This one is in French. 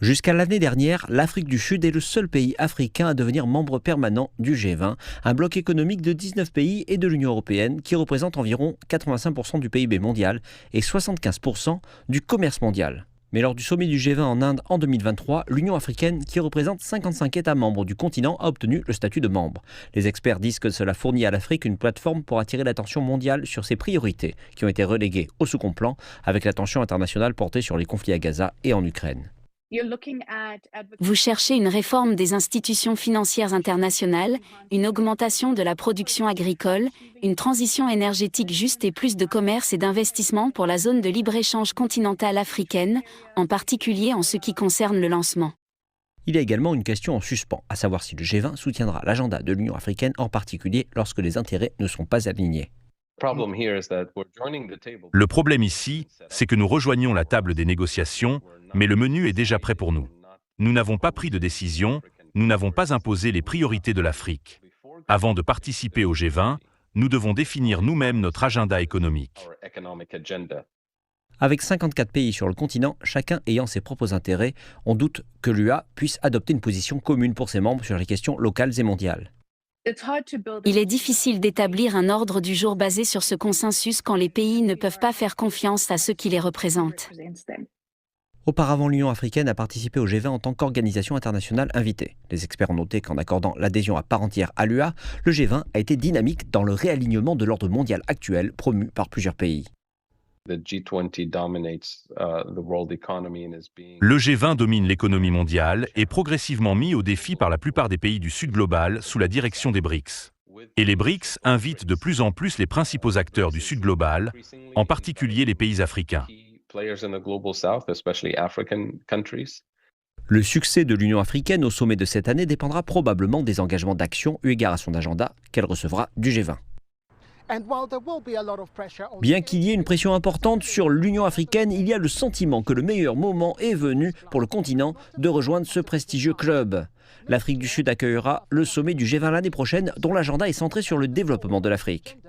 Jusqu'à l'année dernière, l'Afrique du Sud est le seul pays africain à devenir membre permanent du G20, un bloc économique de 19 pays et de l'Union européenne qui représente environ 85% du PIB mondial et 75% du commerce mondial. Mais lors du sommet du G20 en Inde en 2023, l'Union africaine, qui représente 55 États membres du continent, a obtenu le statut de membre. Les experts disent que cela fournit à l'Afrique une plateforme pour attirer l'attention mondiale sur ses priorités, qui ont été reléguées au second plan, avec l'attention internationale portée sur les conflits à Gaza et en Ukraine. Vous cherchez une réforme des institutions financières internationales, une augmentation de la production agricole, une transition énergétique juste et plus de commerce et d'investissement pour la zone de libre-échange continentale africaine, en particulier en ce qui concerne le lancement. Il y a également une question en suspens, à savoir si le G20 soutiendra l'agenda de l'Union africaine, en particulier lorsque les intérêts ne sont pas alignés. Le problème ici, c'est que nous rejoignons la table des négociations, mais le menu est déjà prêt pour nous. Nous n'avons pas pris de décision, nous n'avons pas imposé les priorités de l'Afrique. Avant de participer au G20, nous devons définir nous-mêmes notre agenda économique. Avec 54 pays sur le continent, chacun ayant ses propres intérêts, on doute que l'UA puisse adopter une position commune pour ses membres sur les questions locales et mondiales. Il est difficile d'établir un ordre du jour basé sur ce consensus quand les pays ne peuvent pas faire confiance à ceux qui les représentent. Auparavant, l'Union africaine a participé au G20 en tant qu'organisation internationale invitée. Les experts ont noté qu'en accordant l'adhésion à part entière à l'UA, le G20 a été dynamique dans le réalignement de l'ordre mondial actuel promu par plusieurs pays. Le G20 domine l'économie mondiale et progressivement mis au défi par la plupart des pays du Sud global sous la direction des BRICS. Et les BRICS invitent de plus en plus les principaux acteurs du Sud global, en particulier les pays africains. Le succès de l'Union africaine au sommet de cette année dépendra probablement des engagements d'action eu égard à son agenda qu'elle recevra du G20. Bien qu'il y ait une pression importante sur l'Union africaine, il y a le sentiment que le meilleur moment est venu pour le continent de rejoindre ce prestigieux club. L'Afrique du Sud accueillera le sommet du G20 l'année prochaine, dont l'agenda est centré sur le développement de l'Afrique.